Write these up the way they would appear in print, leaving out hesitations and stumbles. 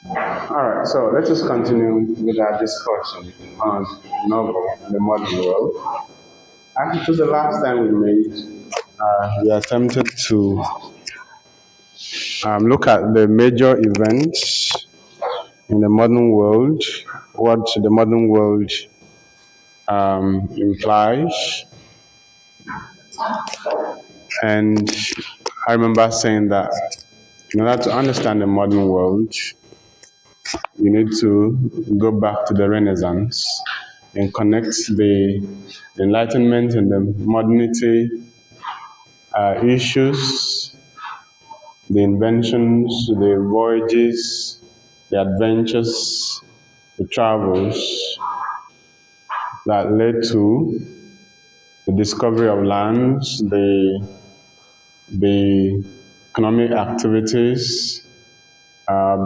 All right, so let us continue with our discussion on novel, the modern world. Actually, to the last time we made, we attempted to look at the major events in the modern world, what the modern world implies, and I remember saying that in order to understand the modern world, you need to go back to the Renaissance and connect the Enlightenment and the modernity issues, the inventions, the voyages, the adventures, the travels that led to the discovery of lands, the economic activities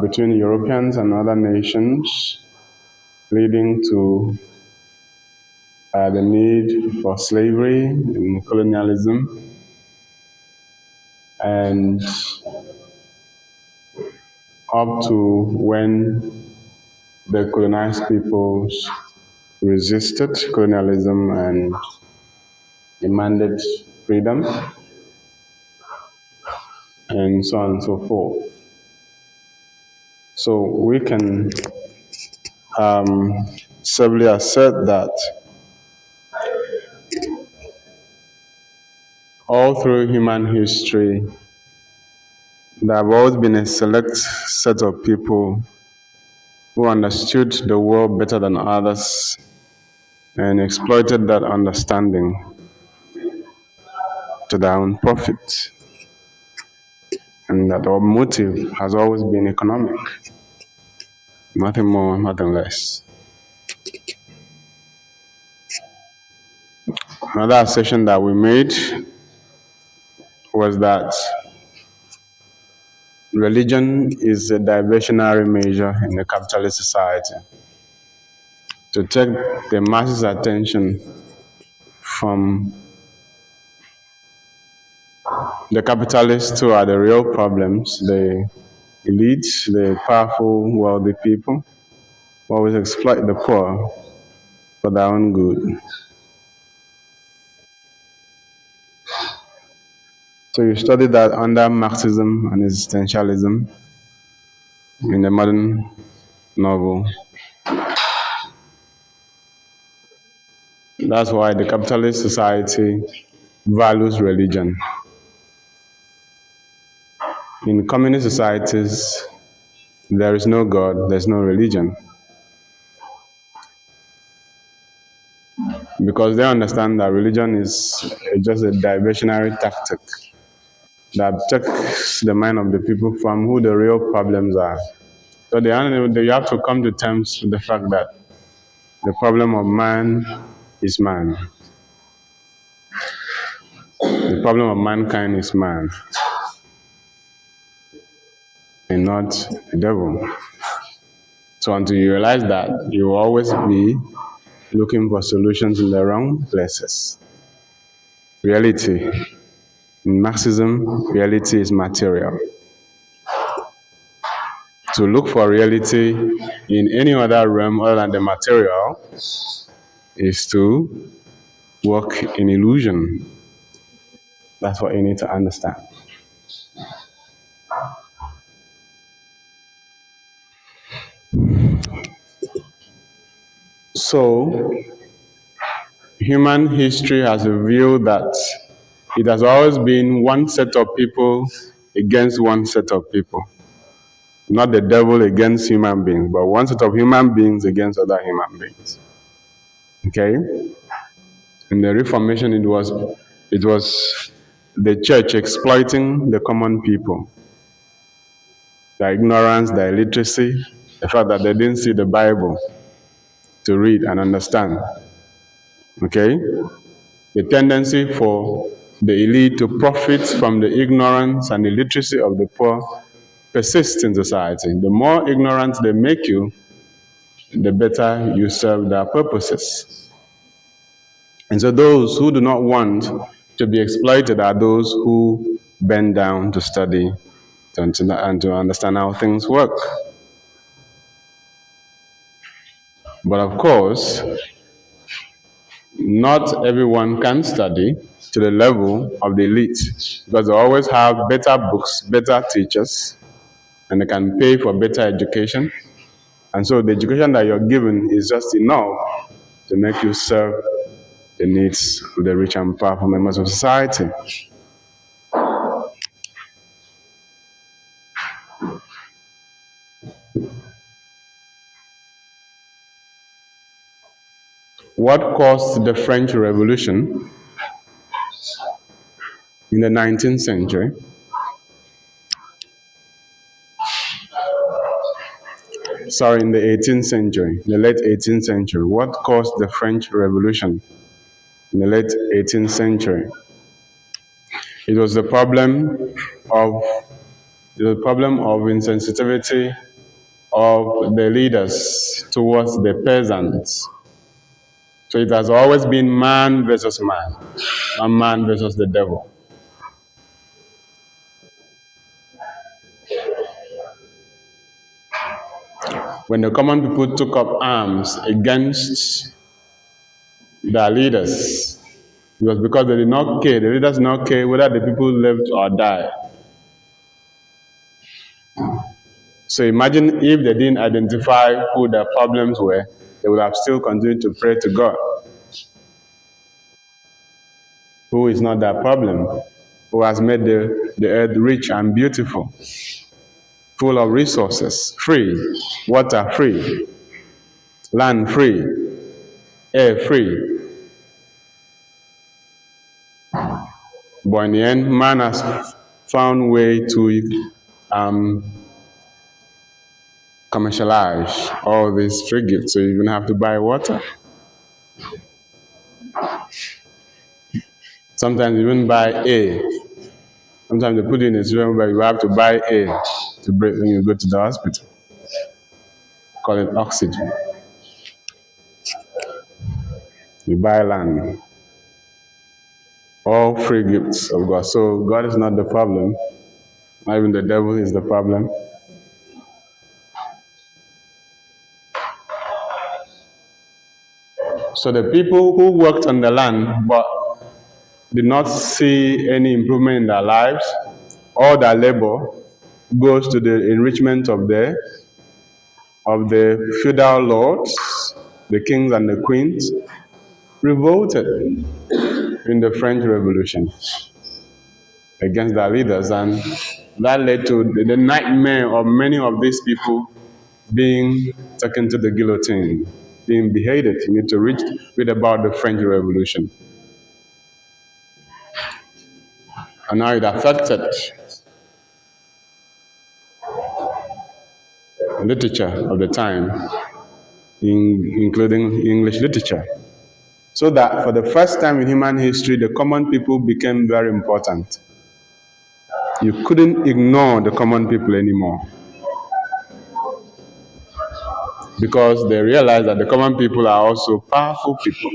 between Europeans and other nations, leading to the need for slavery and colonialism, and up to when the colonized peoples resisted colonialism and demanded freedom, and so on and so forth. So we can safely assert that all through human history, there have always been a select set of people who understood the world better than others and exploited that understanding to their own profit, and that our motive has always been economic, nothing more, nothing less. Another assertion that we made was that religion is a diversionary measure in a capitalist society to take the masses' attention from the capitalists who are the real problems, the elite, the powerful, wealthy people, who always exploit the poor for their own good. So you study that under Marxism and existentialism in the modern novel. That's why the capitalist society values religion. In communist societies, there is no God, there's no religion. Because they understand that religion is just a diversionary tactic that takes the mind of the people from who the real problems are. So you have to come to terms with the fact that the problem of man is man. The problem of mankind is man, and not the devil. So until you realize that, you will always be looking for solutions in the wrong places. Reality. In Marxism, reality is material. To look for reality in any other realm other than the material is to work in illusion. That's what you need to understand. So, human history has revealed that it has always been one set of people against one set of people. Not the devil against human beings, but one set of human beings against other human beings. Okay? In the Reformation, it was the church exploiting the common people. Their ignorance, their illiteracy, the fact that they didn't see the Bible to read and understand. Okay? The tendency for the elite to profit from the ignorance and illiteracy of the poor persists in society. The more ignorant they make you, the better you serve their purposes. And so those who do not want to be exploited are those who bend down to study and to understand how things work. But of course, not everyone can study to the level of the elite because they always have better books, better teachers, and they can pay for better education. And so the education that you're given is just enough to make you serve the needs of the rich and powerful members of society. What caused the French Revolution in the 19th century? Sorry, in the 18th century, the late 18th century. What caused the French Revolution in the late 18th century? It was the problem of insensitivity of the leaders towards the peasants. So it has always been man versus man, and man versus the devil. When the common people took up arms against their leaders, it was because they did not care, the leaders did not care whether the people lived or died. So imagine if they didn't identify who their problems were, they would have still continued to pray to God, who is not their problem, who has made the earth rich and beautiful, full of resources, free, water free, land free, air free. But in the end, man has found way to commercialize all these free gifts. So you even have to buy water. Sometimes you even buy air. Sometimes they put in a situation where you have to buy air to breathe when you go to the hospital. Call it oxygen. You buy land. All free gifts of God. So God is not the problem. Not even the devil is the problem. So the people who worked on the land but did not see any improvement in their lives, all their labor goes to the enrichment of the feudal lords, the kings and the queens, revolted in the French Revolution against their leaders, and that led to the nightmare of many of these people being taken to the guillotine, being beheaded. You need to read about the French Revolution. And now it affected literature of the time, including English literature. So that for the first time in human history, the common people became very important. You couldn't ignore the common people anymore, because they realized that the common people are also powerful people.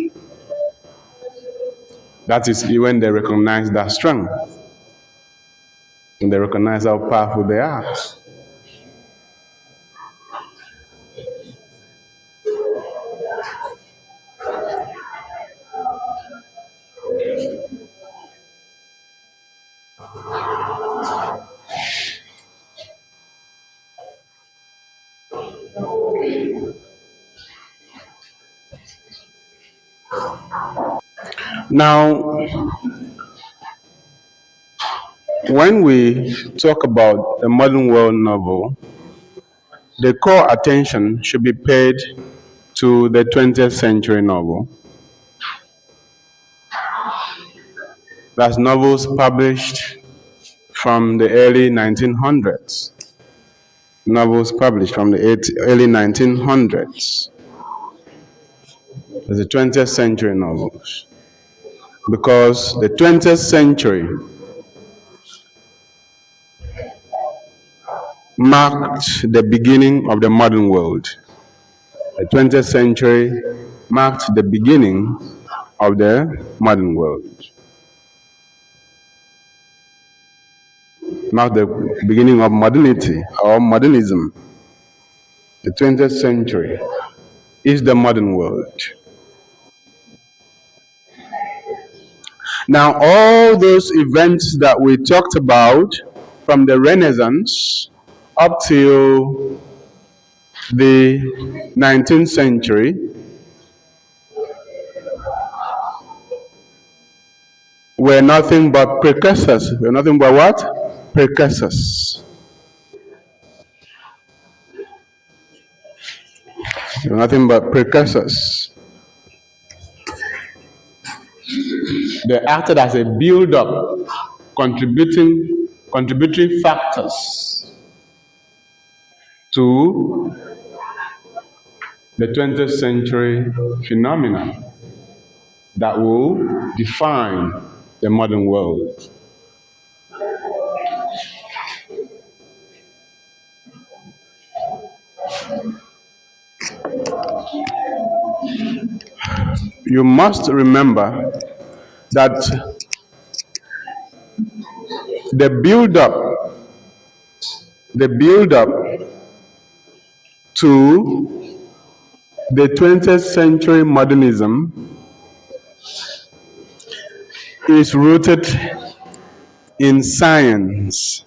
That is when they recognize their strength, and they recognize how powerful they are. Now, when we talk about a modern world novel, the core attention should be paid to the 20th century novel. That's novels published from the early 1900s. Novels published from the early 1900s. There's the 20th century novels. Because the 20th century marked the beginning of the modern world. The 20th century marked the beginning of the modern world. Marked the beginning of modernity or modernism. The 20th century is the modern world. Now, all those events that we talked about from the Renaissance up till the 19th century were nothing but precursors. Were nothing but what? Precursors. Were nothing but precursors. They acted as a build-up, contributory factors to the 20th century phenomena that will define the modern world. You must remember that the build-up to the 20th century modernism is rooted in science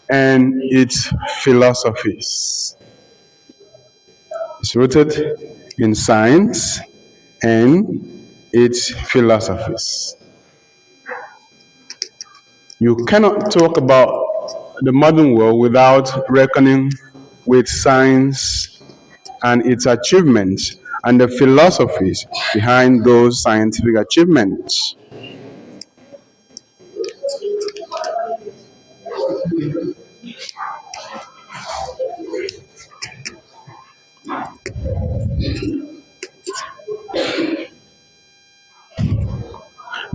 and its philosophies. It's rooted in science and its philosophies. You cannot talk about the modern world without reckoning with science and its achievements and the philosophies behind those scientific achievements.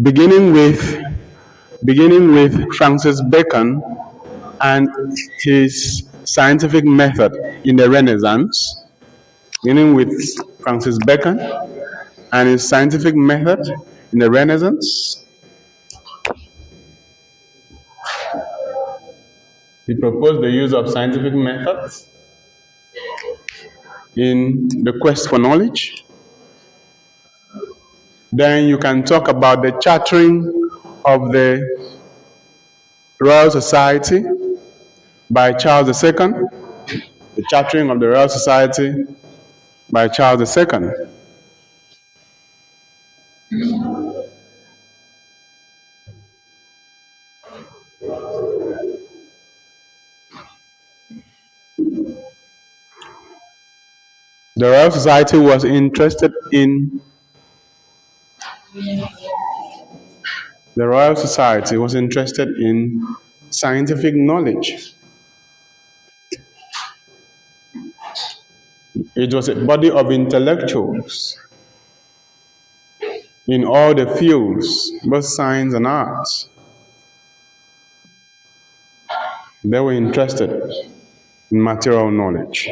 Beginning with Francis Bacon and his scientific method in the Renaissance, beginning with Francis Bacon and his scientific method in the Renaissance. He proposed the use of scientific methods in the quest for knowledge. Then you can talk about the chartering of the Royal Society by Charles II, the chartering of the Royal Society by Charles II. The Royal Society was interested in scientific knowledge. It was a body of intellectuals in all the fields, both science and arts. They were interested in material knowledge.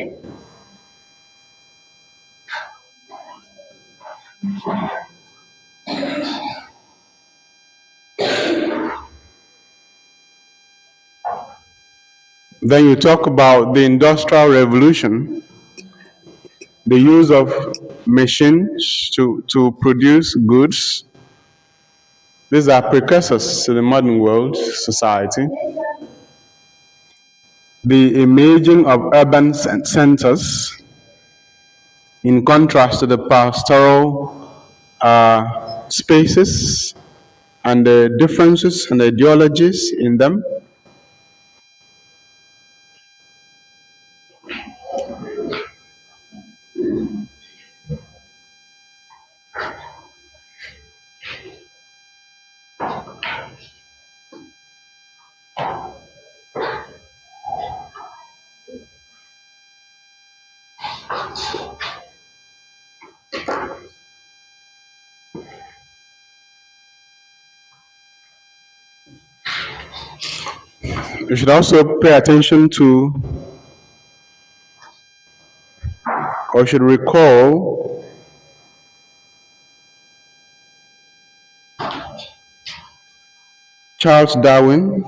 Then you talk about the Industrial Revolution, the use of machines to produce goods. These are precursors to the modern world society. The emerging of urban centers, in contrast to the pastoral spaces, and the differences and the ideologies in them. You should also pay attention to, or should recall, Charles Darwin.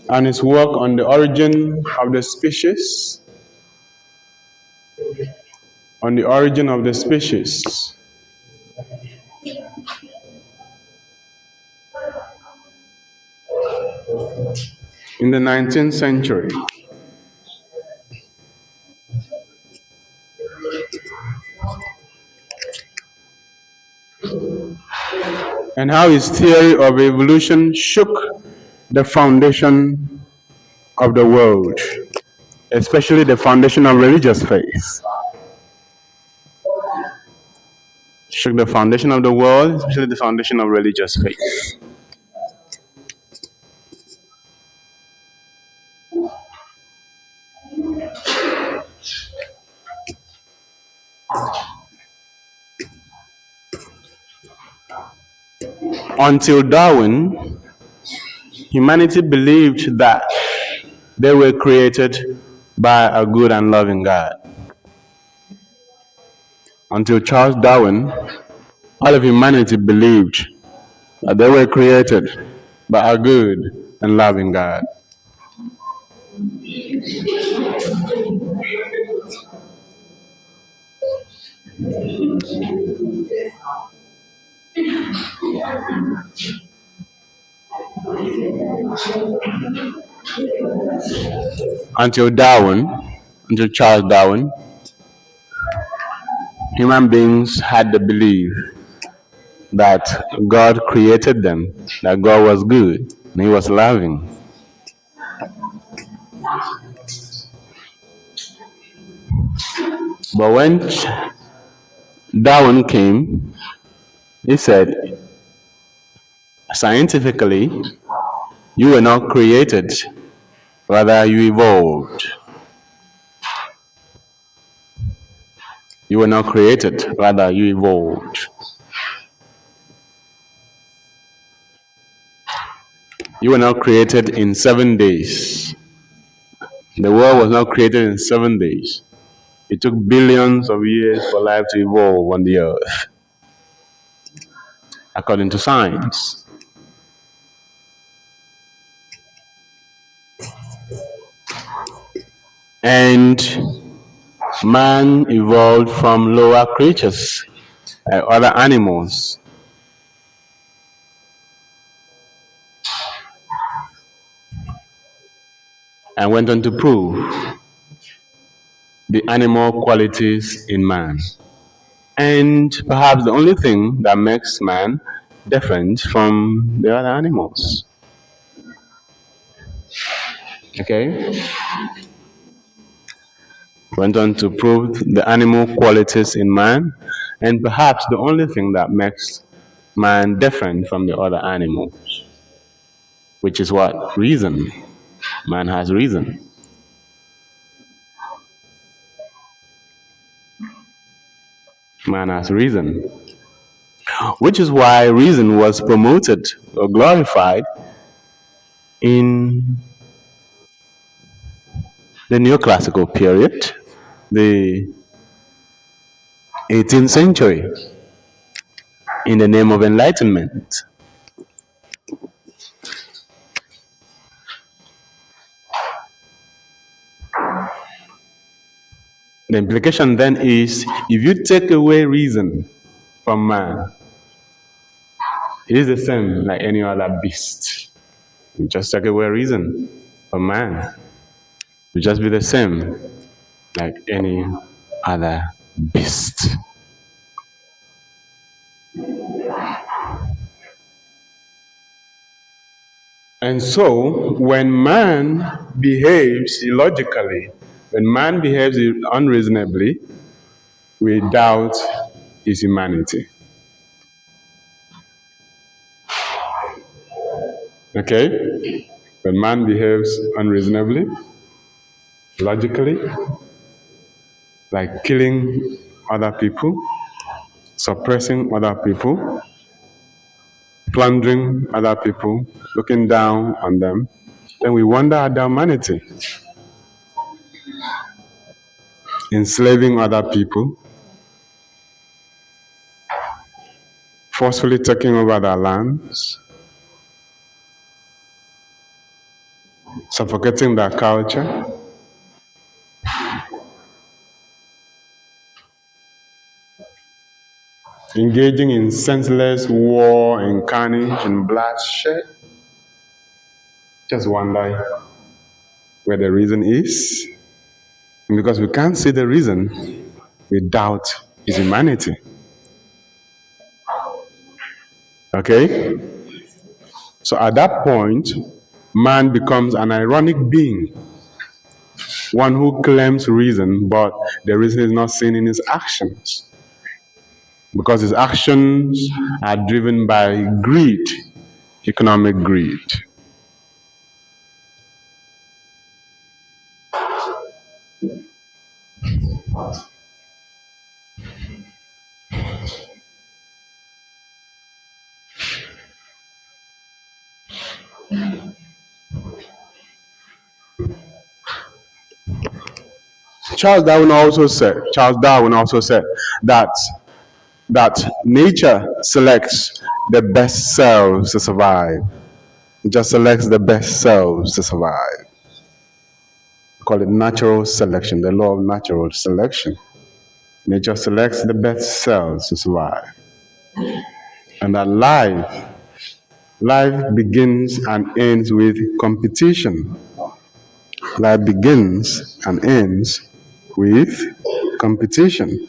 and his work on the origin of the species, on the origin of the species. In the 19th century. And how his theory of evolution shook the foundation of the world, especially the foundation of religious faith. Shook the foundation of the world, especially the foundation of religious faith. Until Darwin, humanity believed that they were created by a good and loving God. Until Charles Darwin, all of humanity believed that they were created by a good and loving God. Until Charles Darwin, human beings had the belief that God created them, that God was good, and He was loving. But when Darwin came, he said, scientifically, you were not created, rather you evolved. You were not created, rather you evolved. You were not created in 7 days. The world was not created in 7 days. It took billions of years for life to evolve on the earth, according to science. And man evolved from lower creatures, like other animals. And went on to prove the animal qualities in man. And perhaps the only thing that makes man different from the other animals. Okay? Went on to prove the animal qualities in man, and perhaps the only thing that makes man different from the other animals, which is what? Reason. Man has reason. Man has reason. Which is why reason was promoted or glorified in the neoclassical period, the 18th century, in the name of enlightenment. The implication then is, if you take away reason from man, it is the same like any other beast. You just take away reason from man, it will just be the same like any other beast. And so, when man behaves illogically, when man behaves unreasonably, we doubt his humanity. Okay? When man behaves unreasonably, logically, like killing other people, suppressing other people, plundering other people, looking down on them, then we wonder at their humanity. Enslaving other people, forcefully taking over their lands, suffocating their culture, engaging in senseless war and carnage and bloodshed. Just wonder where the reason is. And because we can't see the reason, we doubt his humanity. Okay? So at that point, man becomes an ironic being, one who claims reason, but the reason is not seen in his actions. Because his actions are driven by greed, economic greed. Charles Darwin also said that nature selects the best cells to survive. It just selects the best cells to survive. We call it natural selection, the law of natural selection. Nature selects the best cells to survive. And that life begins and ends with competition. Life begins and ends with competition.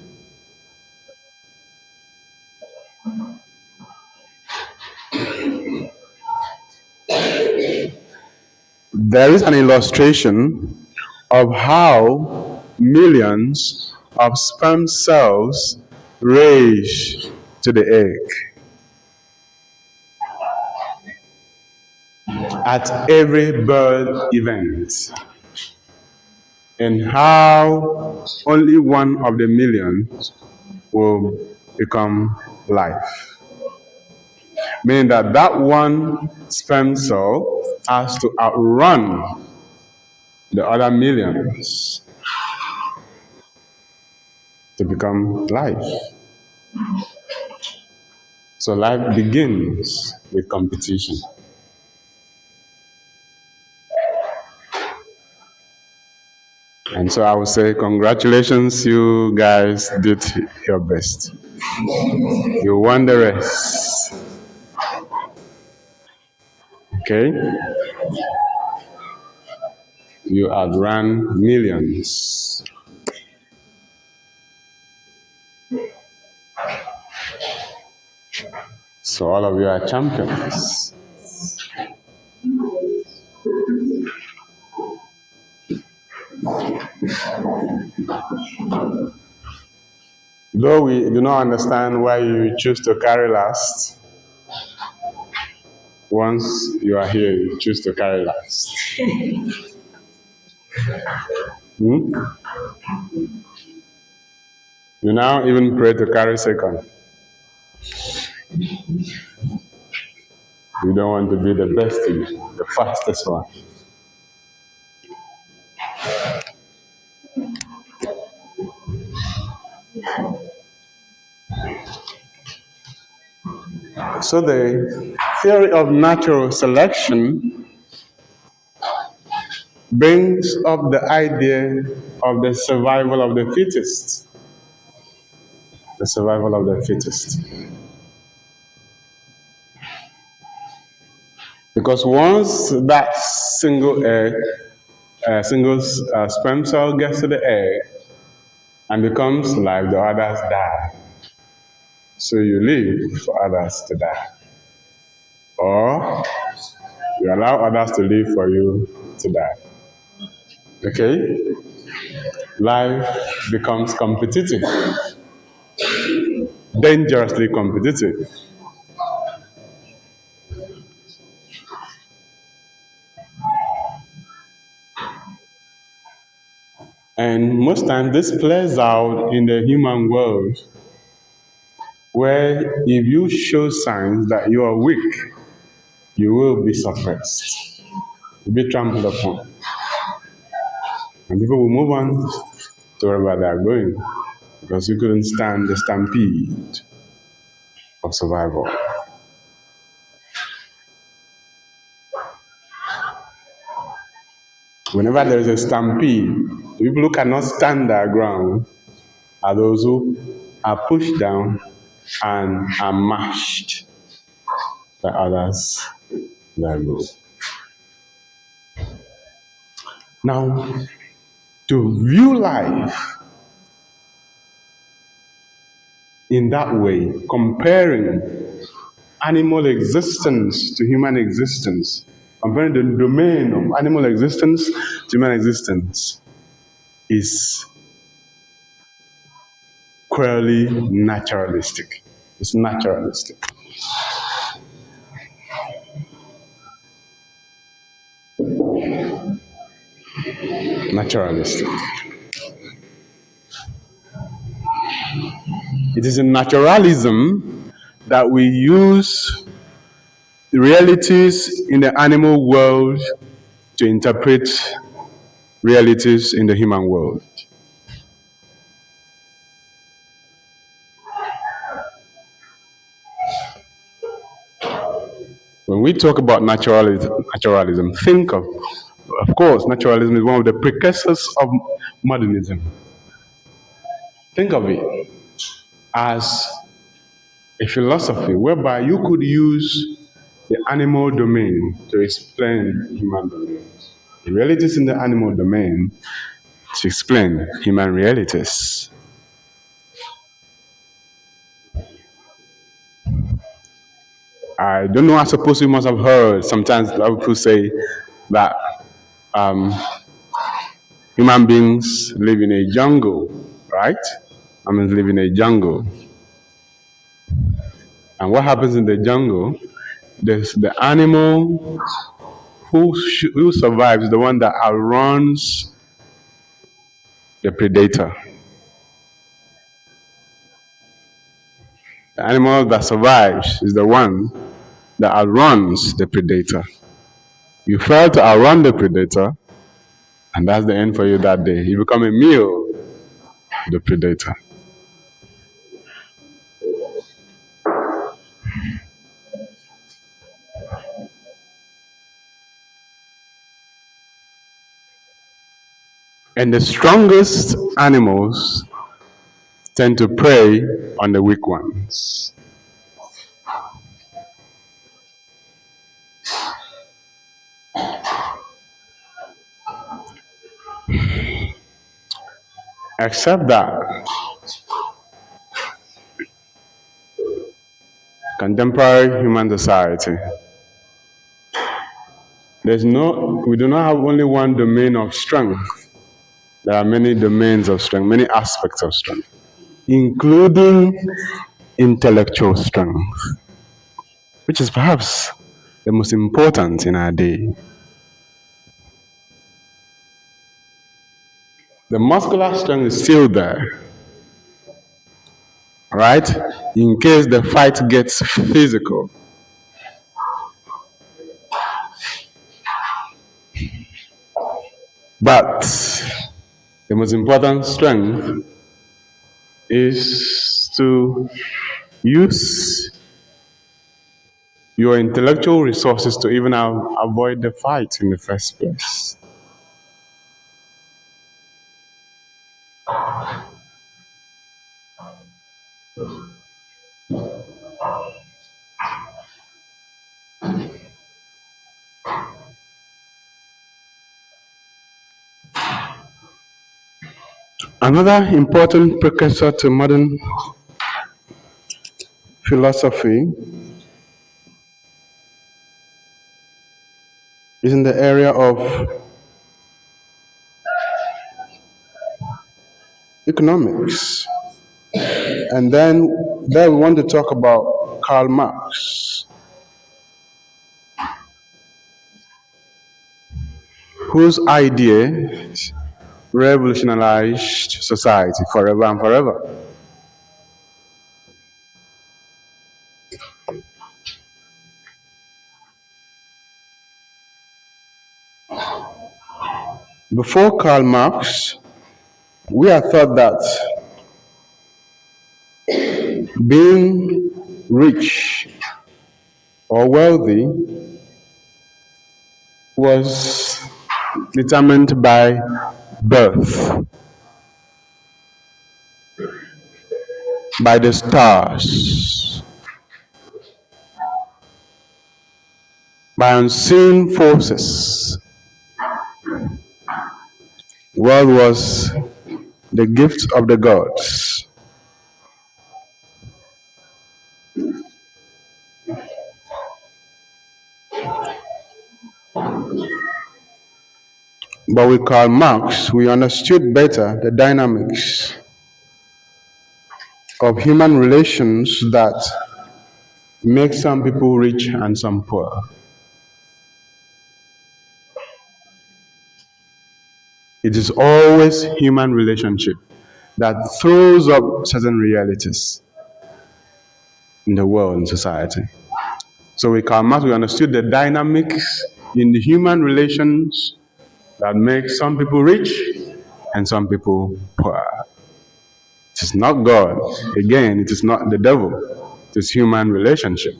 There is an illustration of how millions of sperm cells race to the egg at every birth event, and how only one of the millions will become life. Meaning that one sperm cell has to outrun the other millions to become life. So life begins with competition. And so I would say, congratulations, you guys did your best. You won the race. Okay? You outran millions. So all of you are champions. Though we do not understand why you choose to carry last, once you are here, you choose to carry last. You now even pray to carry second. You don't want to be the best, the fastest one. So the theory of natural selection brings up the idea of the survival of the fittest. The survival of the fittest. Because once that single sperm cell gets to the egg and becomes live, the others die. So you live for others to die. Or you allow others to live for you to die. Okay? Life becomes competitive. Dangerously competitive. And most times this plays out in the human world, where if you show signs that you are weak, you will be suppressed, you'll be trampled upon. And people will move on to wherever they are going because you couldn't stand the stampede of survival. Whenever there is a stampede, the people who cannot stand their ground are those who are pushed down and are mashed by others that go. Now, to view life in that way, comparing animal existence to human existence, comparing the domain of animal existence to human existence, is clearly naturalistic. It's naturalistic. Naturalistic. It is in naturalism that we use the realities in the animal world to interpret realities in the human world. When we talk about naturalism, think of course, naturalism is one of the precursors of modernism. Think of it as a philosophy whereby you could use the animal domain to explain human domains, the realities in the animal domain to explain human realities. I don't know, I suppose you must have heard sometimes people say that human beings live in a jungle, right? Humans live in a jungle. And what happens in the jungle? There's the animal who survives, the one that outruns the predator. The animal that survives is the one that outruns the predator. You fail to outrun the predator, and that's the end for you that day. You become a meal of the predator. And the strongest animals tend to prey on the weak ones. Except that contemporary human society, we do not have only one domain of strength. There are many domains of strength, many aspects of strength, including intellectual strength, which is perhaps the most important in our day. The muscular strength is still there, right? In case the fight gets physical. But the most important strength is to use your intellectual resources to even avoid the fight in the first place. Another important precursor to modern philosophy is in the area of economics. And then there we want to talk about Karl Marx, whose ideas revolutionized society forever and forever. Before Karl Marx, we had thought that being rich or wealthy was determined by birth, by the stars, by unseen forces. World was the gift of the gods. But with Karl Marx, we understood better the dynamics of human relations that make some people rich and some poor. It is always human relationship that throws up certain realities in the world and society. So with Karl Marx, we understood the dynamics in the human relations that make some people rich and some people poor. It is not God. Again, it is not the devil. It is human relationship.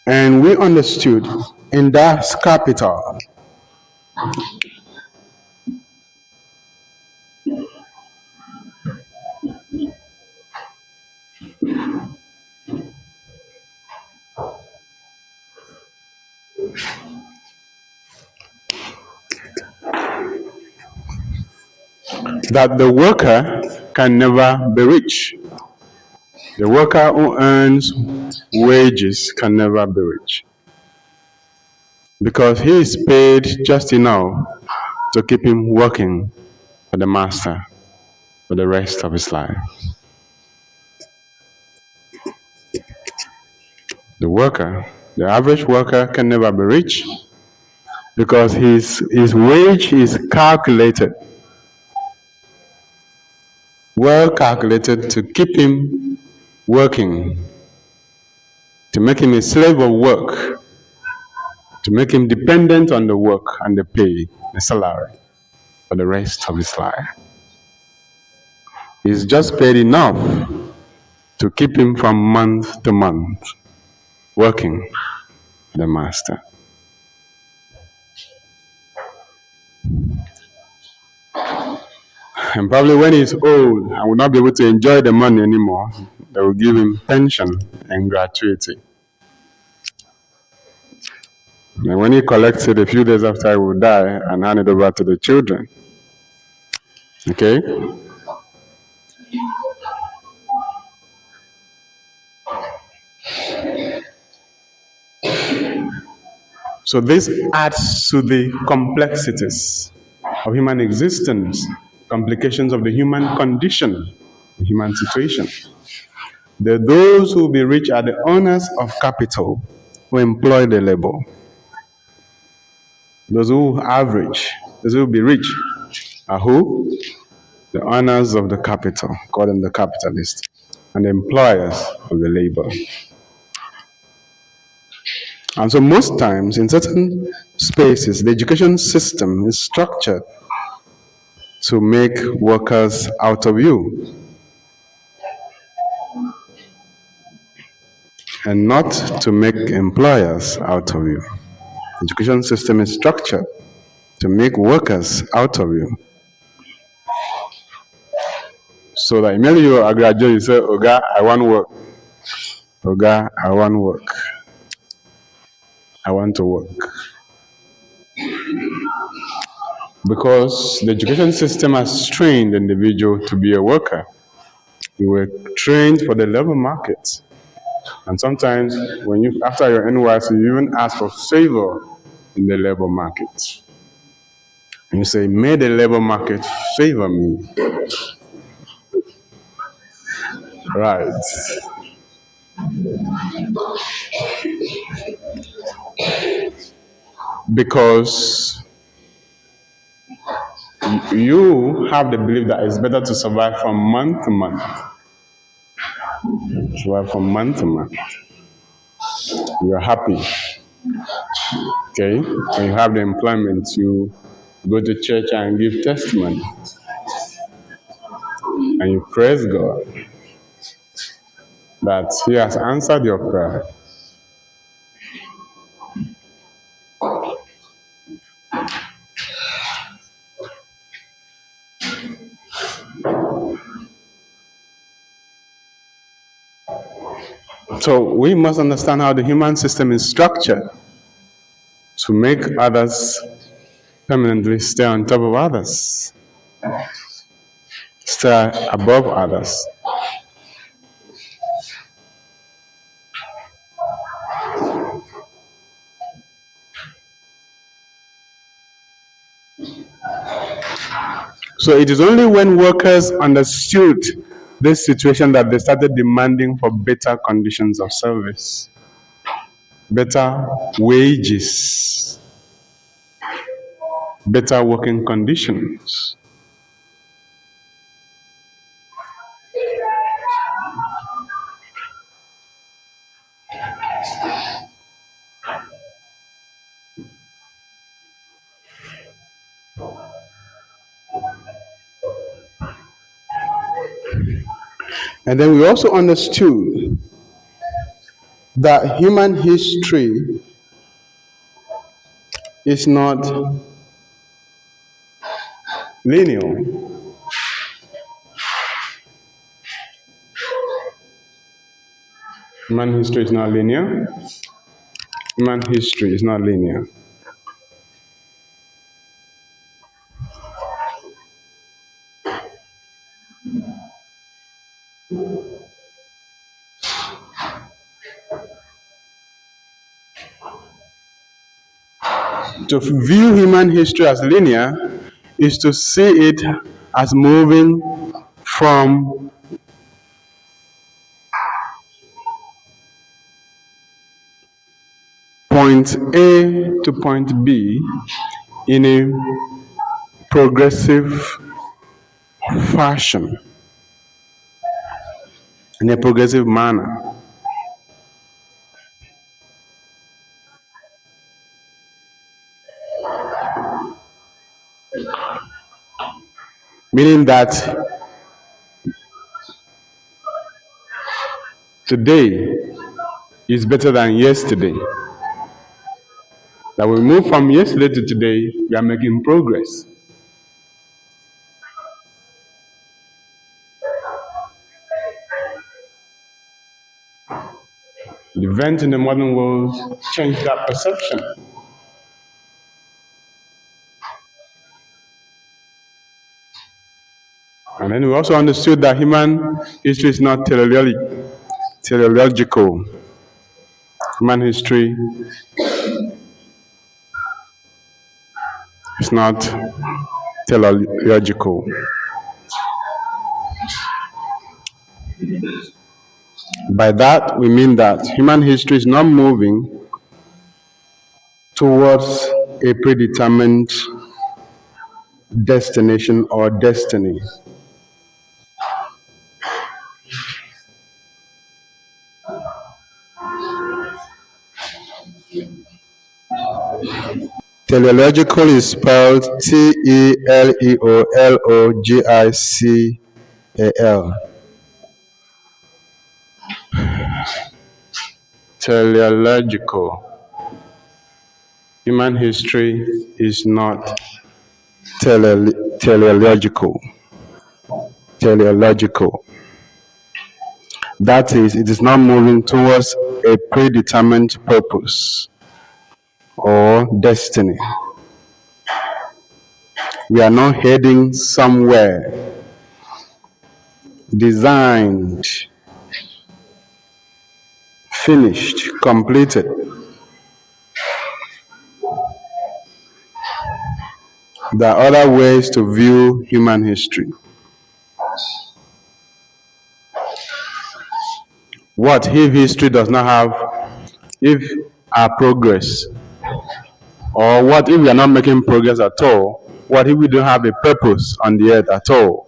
And we understood in Das Kapital that the worker can never be rich. The worker who earns wages can never be rich because he is paid just enough to keep him working for the master for the rest of his life. The worker, the average worker, can never be rich because his wage is calculated, well calculated to keep him working, to make him a slave of work, to make him dependent on the work and the pay, the salary, for the rest of his life. He's just paid enough to keep him from month to month working for the master. And probably when he's old and will not be able to enjoy the money anymore, they will give him pension and gratuity. And when he collects it a few days after he will die and hand it over to the children. Okay? So this adds to the complexities of human existence, complications of the human condition, the human situation. Those who will be rich are the owners of capital who employ the labor. Those who average, those who will be rich are who? The owners of the capital, call them the capitalists, and the employers of the labor. And so most times in certain spaces, the education system is structured to make workers out of you and not to make employers out of you. The education system is structured to make workers out of you. So that immediately you graduate, you say, Oga, I want work. Oga, I want work. I want to work. Because the education system has trained the individual to be a worker. You were trained for the labor market. And sometimes when you, after your NYC, you even ask for favor in the labor market. And you say, may the labor market favor me. Right. Because you have the belief that it's better to survive from month to month. Survive from month to month. You are happy. Okay? When you have the employment, you go to church and give testimony, and you praise God that He has answered your prayer. So we must understand how the human system is structured to make others permanently stay on top of others, stay above others. So it is only when workers understood this situation that they started demanding for better conditions of service, better wages, better working conditions. And then we also understood that human history is not linear. Human history is not linear. Human history is not linear. To view human history as linear is to see it as moving from point A to point B in a progressive fashion, in a progressive manner. Meaning that today is better than yesterday. That we move from yesterday to today, we are making progress. The events in the modern world change that perception. And then we also understood that human history is not teleological. Human history is not teleological. By that, we mean that human history is not moving towards a predetermined destination or destiny. Teleological is spelled Teleological. Teleological. Human history is not teleological. Teleological. That is, it is not moving towards a predetermined purpose or destiny. We are not heading somewhere designed, finished, completed. There are other ways to view human history. What if history does not have, if our progress, or what if we are not making progress at all? What if we don't have a purpose on the earth at all?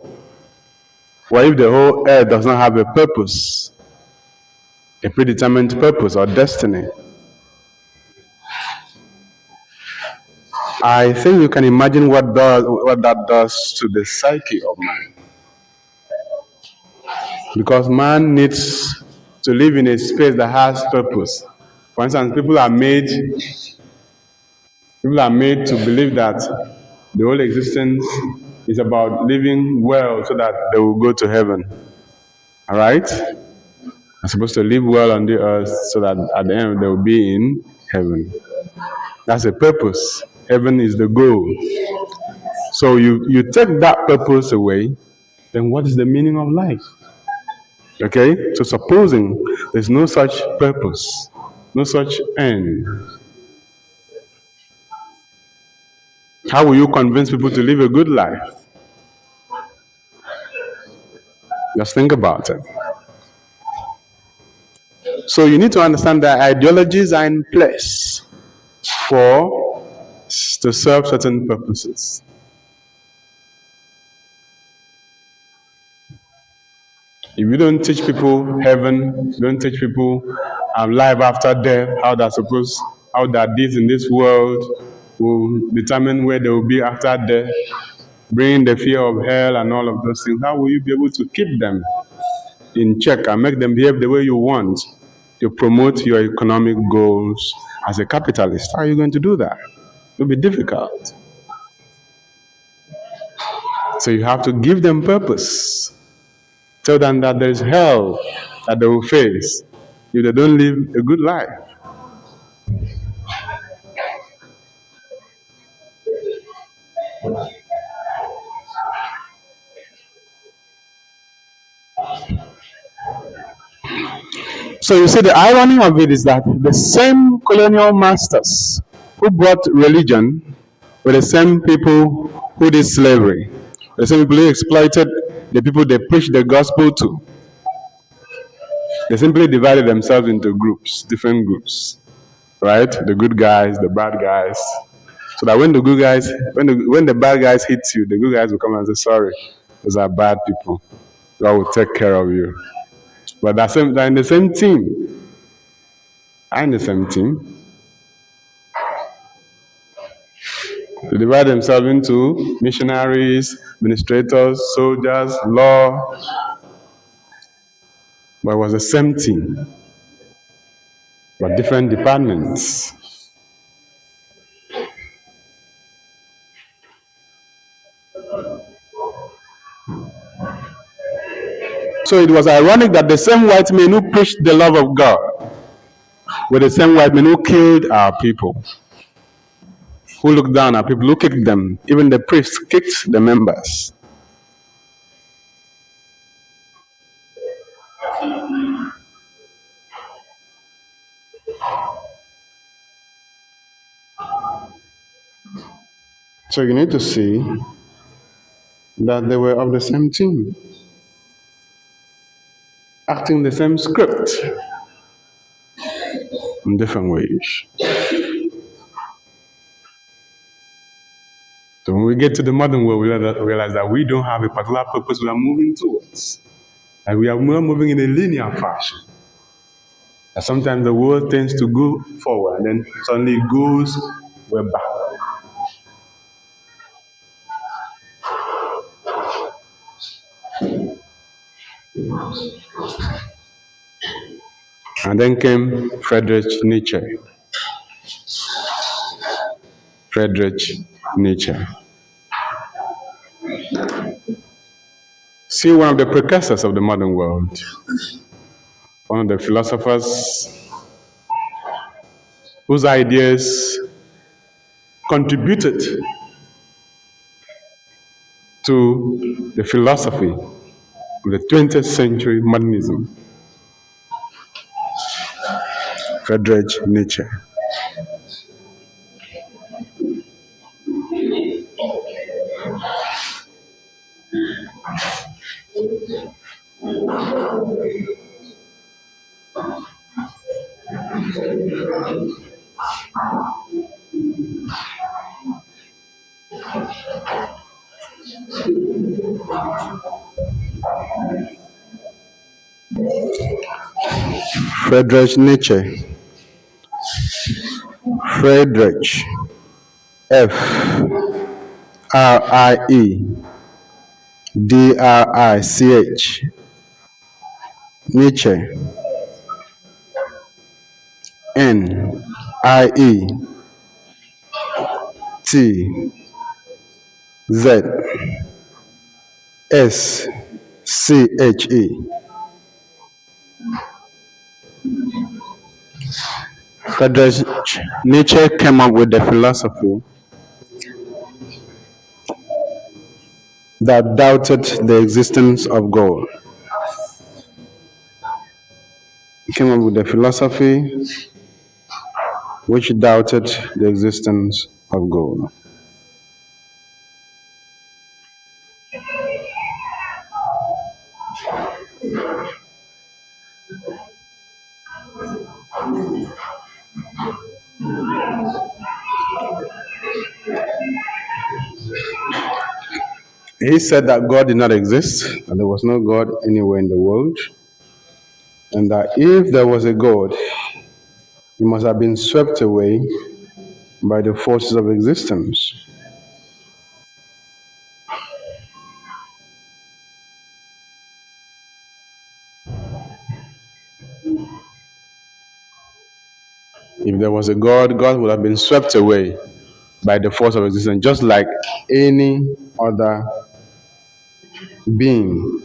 What if the whole earth does not have a purpose, a predetermined purpose or destiny? I think you can imagine what that does to the psyche of man. Because man needs to live in a space that has purpose. For instance, people are made to believe that the whole existence is about living well so that they will go to heaven. All right? They're supposed to live well on the earth so that at the end they will be in heaven. That's the purpose. Heaven is the goal. So you take that purpose away, then what is the meaning of life? Okay? So supposing there's no such purpose, no such end, how will you convince people to live a good life? Just think about it. So you need to understand that ideologies are in place to serve certain purposes. If you don't teach people heaven, you don't teach people life after death, how their deeds in this world will determine where they will be after death, bringing the fear of hell and all of those things, how will you be able to keep them in check and make them behave the way you want to promote your economic goals as a capitalist? How are you going to do that? It will be difficult. So you have to give them purpose. Tell them that there is hell that they will face if they don't live a good life. So you see, the irony of it is that the same colonial masters who brought religion were the same people who did slavery, the same people who exploited the people they preached the gospel to. They simply divided themselves into groups, different groups, right? The good guys, the bad guys. So that when the bad guys hit you, the good guys will come and say, sorry, those are bad people. God will take care of you. But they're in the same team. I'm in the same team. They divide themselves into missionaries, administrators, soldiers, law. But it was the same team, but different departments. So it was ironic that the same white men who preached the love of God were the same white men who killed our people, who looked down at people, who kicked them. Even the priests kicked the members. So you need to see that they were of the same team, acting the same script in different ways. So when we get to the modern world, we realize that we don't have a particular purpose we are moving towards. And we are moving in a linear fashion. And sometimes the world tends to go forward and then suddenly it goes, we're back. And then came Friedrich Nietzsche. Friedrich Nietzsche. See, one of the precursors of the modern world, one of the philosophers whose ideas contributed to the philosophy of the 20th century modernism, Friedrich Nietzsche. Friedrich Nietzsche. Friedrich F-R-I-E-D-R-I-C-H. Nietzsche. N-I-E-T-Z-S-C-H-E. Friedrich Nietzsche came up with the philosophy that doubted the existence of God. He came up with a philosophy which doubted the existence of God. He said that God did not exist, that there was no God anywhere in the world, and that if there was a God, he must have been swept away by the forces of existence. If there was a God, God would have been swept away by the force of existence, just like any other being.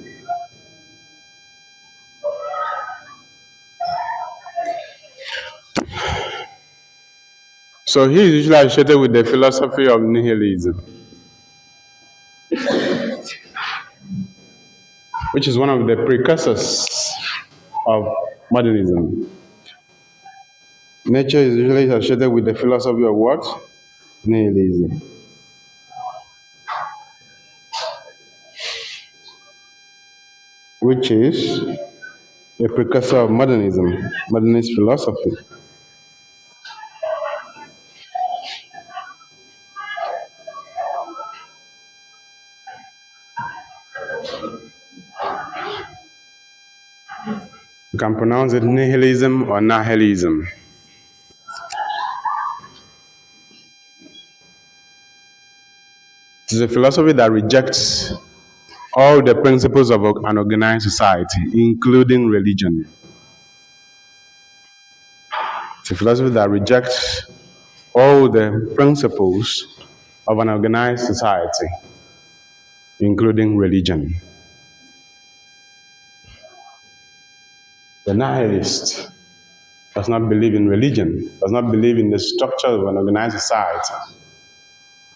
So he is usually associated with the philosophy of nihilism, which is one of the precursors of modernism. Nature is usually associated with the philosophy of what? Nihilism. Which is a precursor of modernism, modernist philosophy. You can pronounce it nihilism or nihilism. It is a philosophy that rejects all the principles of an organized society, including religion. It's a philosophy that rejects all the principles of an organized society, including religion. The nihilist does not believe in religion, does not believe in the structure of an organized society,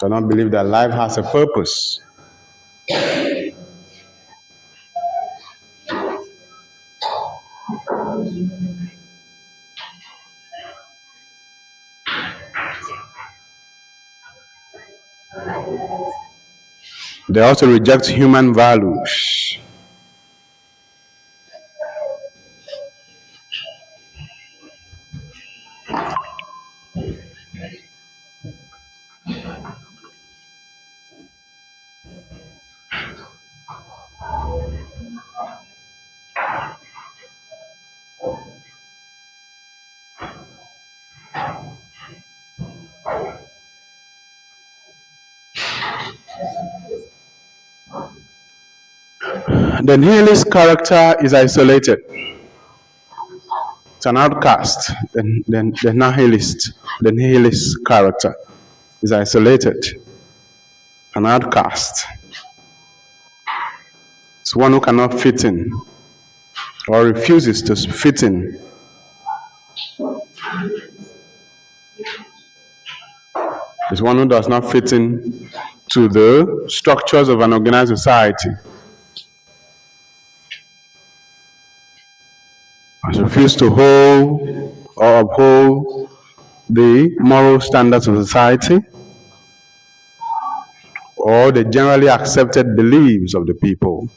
does not believe that life has a purpose. They also reject human values. The nihilist character is isolated. It's an outcast. The nihilist character is isolated, an outcast. It's one who cannot fit in or refuses to fit in. It's one who does not fit in to the structures of an organized society. It refuses to hold or uphold the moral standards of society or the generally accepted beliefs of the people.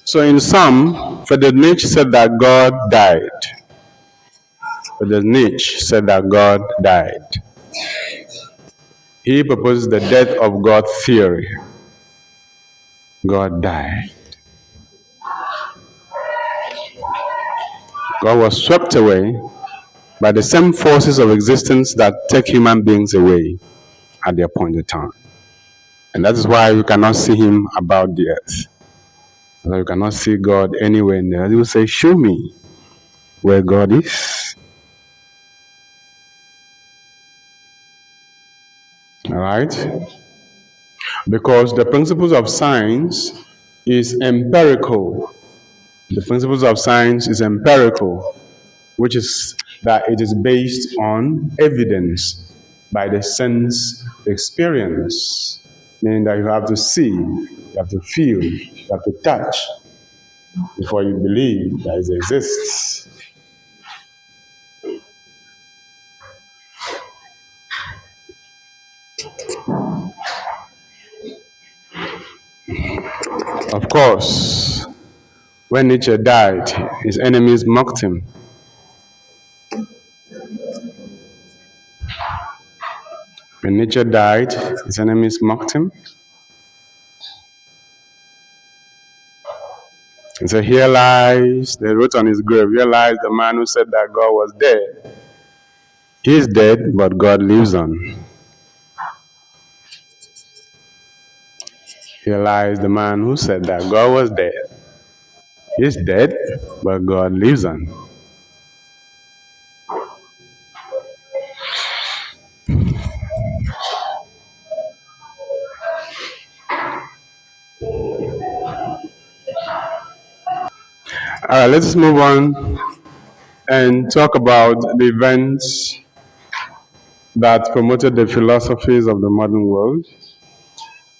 So in sum, Friedrich Nietzsche said that God died. Friedrich Nietzsche said that God died. He proposes the death of God theory. God died. God was swept away by the same forces of existence that take human beings away at the appointed time. And that is why you cannot see him about the earth. You cannot see God anywhere in the earth. He will say, show me where God is. All right? Because the principles of science is empirical. The principles of science is empirical, which is that it is based on evidence by the sense experience, meaning that you have to see, you have to feel, you have to touch before you believe that it exists. Of course, when Nietzsche died, his enemies mocked him. When Nietzsche died, his enemies mocked him. And so here lies, they wrote on his grave, here lies the man who said that God was dead. He is dead, but God lives on. Here lies the man who said that God was dead. He is dead, but God lives on. All right, let's move on and talk about the events that promoted the philosophies of the modern world.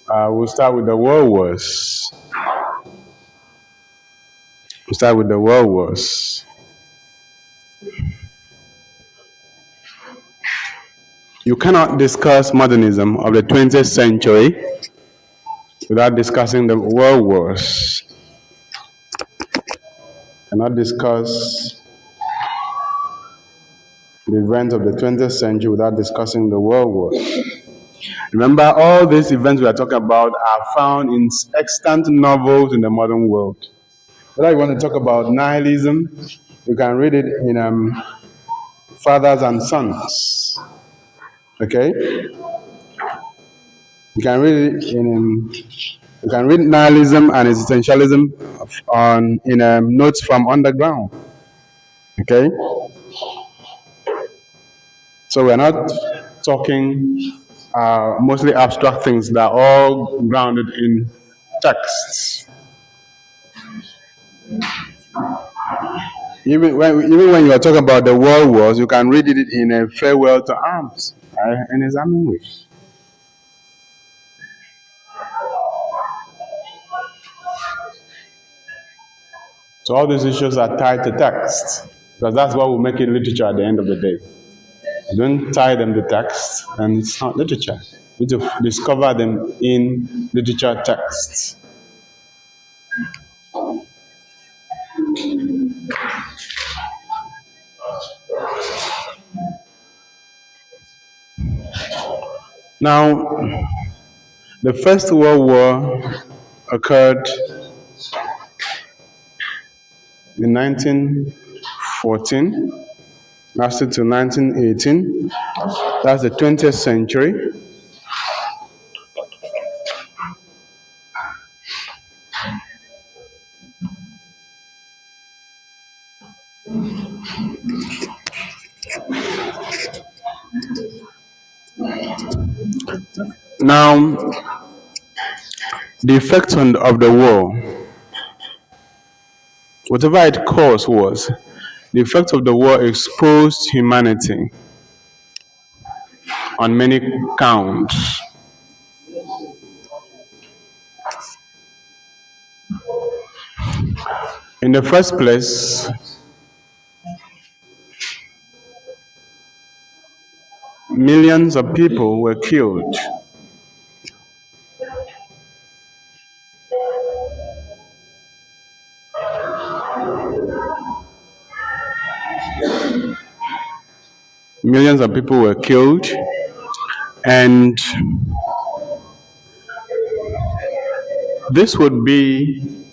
We'll start with the world wars. You cannot discuss modernism of the 20th century without discussing the world wars. You cannot discuss the events of the 20th century without discussing the world wars. Remember, all these events we are talking about are found in extant novels in the modern world. Whether you want to talk about nihilism, you can read it in Fathers and Sons. Okay? You can read it you can read nihilism and existentialism in Notes from Underground. Okay? So we're not talking mostly abstract things that are all grounded in texts. Even when you are talking about the world wars, you can read it in a Farewell to Arms, in his Hemingway. So all these issues are tied to text, because that's what will make it literature at the end of the day. You don't tie them to text, and it's not literature. You need to discover them in literature texts. Now, the First World War occurred in 1914, lasted to 1918. That's the 20th century. Now, the effect of the war, whatever it caused was, the effect of the war exposed humanity on many counts. In the first place, millions of people were killed. Millions of people were killed, And this would be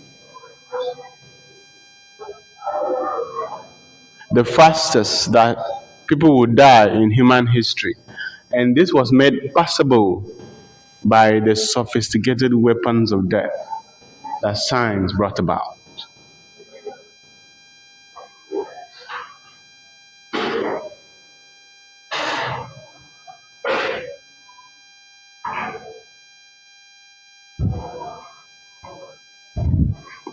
the fastest that people would die in human history. And this was made possible by the sophisticated weapons of death that science brought about.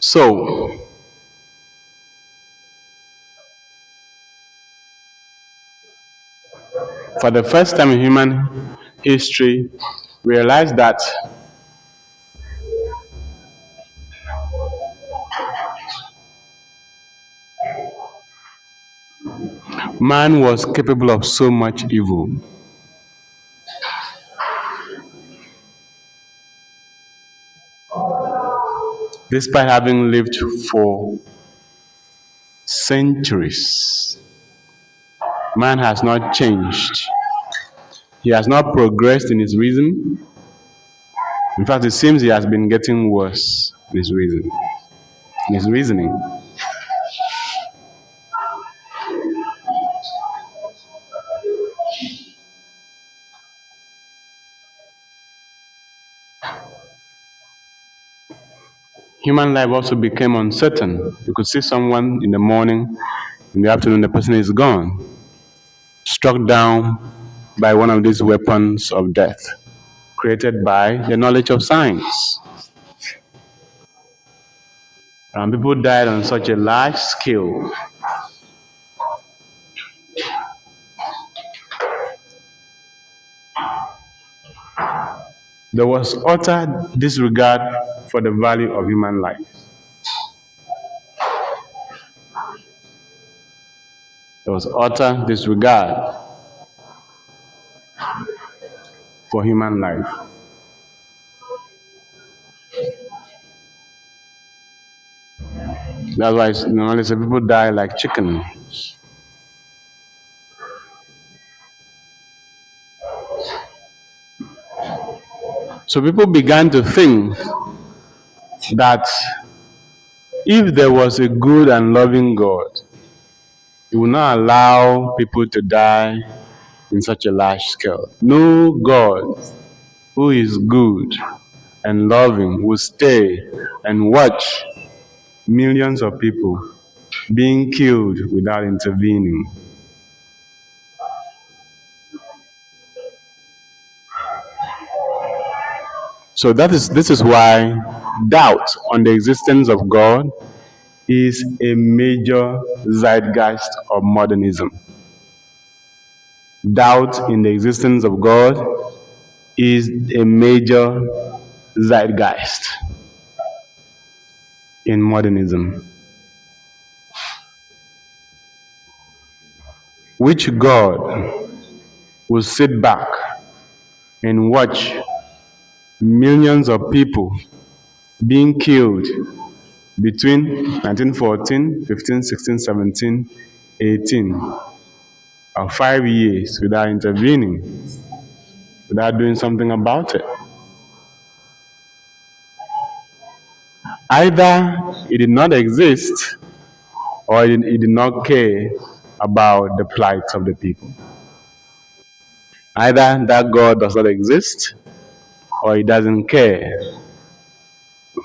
So, for the first time in human history, we realized that man was capable of so much evil. Despite having lived for centuries, man has not changed. He has not progressed in his reason. In fact, it seems he has been getting worse in his reasoning. Human life also became uncertain. You could see someone in the morning, in the afternoon, the person is gone, struck down by one of these weapons of death created by the knowledge of science. And people died on such a large scale. There was utter disregard for the value of human life. There was utter disregard for human life. That's why they say people die like chicken. So people began to think that if there was a good and loving God, He would not allow people to die in such a large scale. No God who is good and loving will stay and watch millions of people being killed without intervening. So this is why doubt on the existence of God is a major zeitgeist of modernism. Doubt in the existence of God is a major zeitgeist in modernism. Which God will sit back and watch millions of people being killed between 1914, 15, 16, 17, 18, or 5 years without intervening, without doing something about it? Either it did not exist or it did not care about the plight of the people. Either that God does not exist or he doesn't care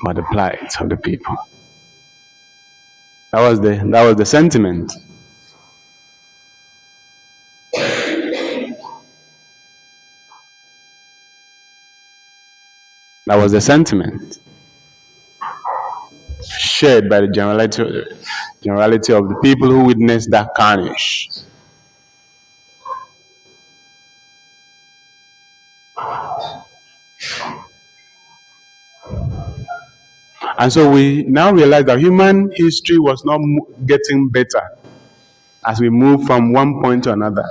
about the plight of the people. That was the sentiment. That was the sentiment shared by the generality of the people who witnessed that carnage. And so we now realize that human history was not getting better as we move from one point to another.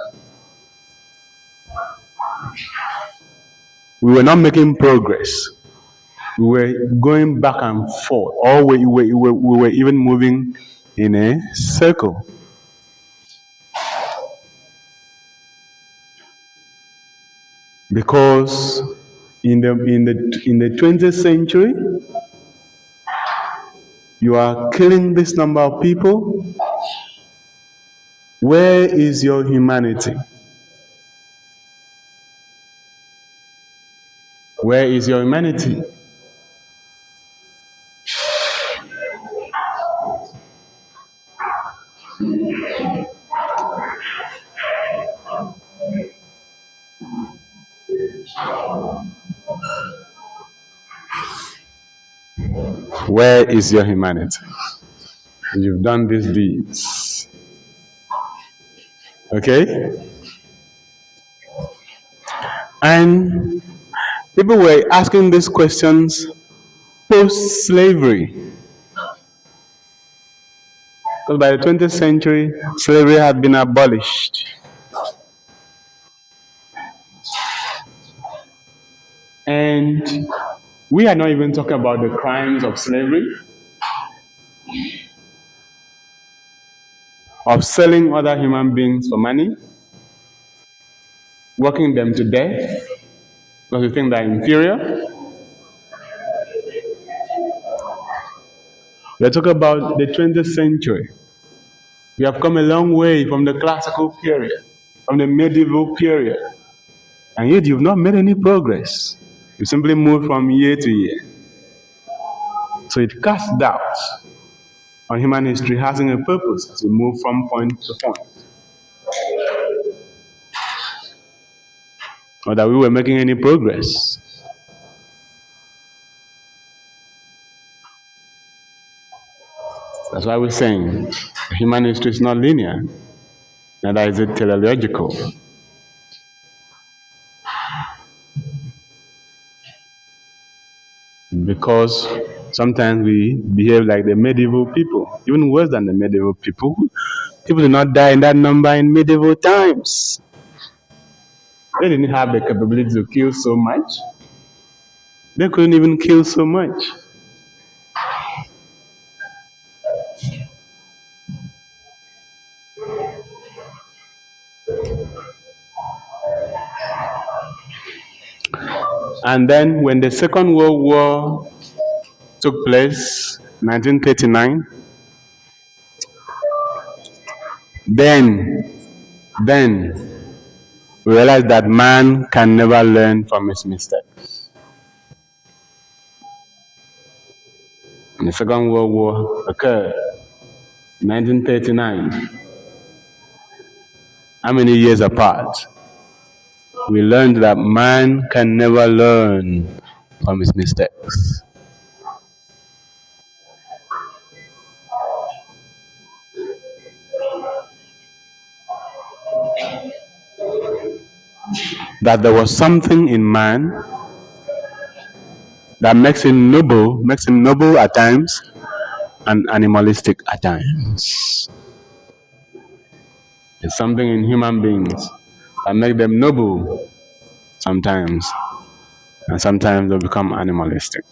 We were not making progress. We were going back and forth, or we were even moving in a circle. Because in the 20th century, you are killing this number of people. Where is your humanity? Where is your humanity? Where is your humanity? You've done these deeds. Okay? And people were asking these questions post slavery. Because by the 20th century, slavery had been abolished. And we are not even talking about the crimes of slavery, of selling other human beings for money, working them to death because you think they're inferior. We're talking about the 20th century. We have come a long way from the classical period, from the medieval period, and yet you've not made any progress. You simply move from year to year. So it casts doubt on human history having a purpose as we move from point to point. Or that we were making any progress. That's why we're saying human history is not linear, neither is it teleological. Because sometimes we behave like the medieval people, even worse than the medieval people. People did not die in that number in medieval times. They didn't have the capability to kill so much. They couldn't even kill so much. And then when the Second World War took place, 1939, then we realized that man can never learn from his mistakes. And the Second World War occurred in 1939. How many years apart? We learned that man can never learn from his mistakes. That there was something in man that makes him noble at times and animalistic at times. There's something in human beings that makes them noble sometimes, and sometimes they become animalistic.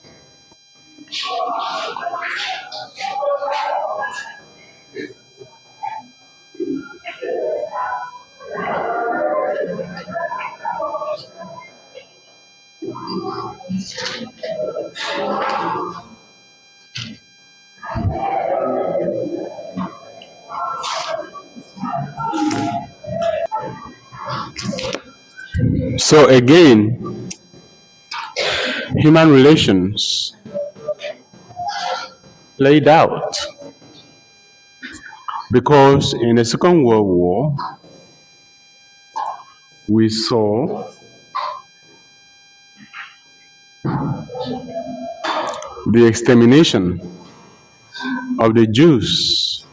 So again, human relations played out, because in the Second World War we saw the extermination of the Jews,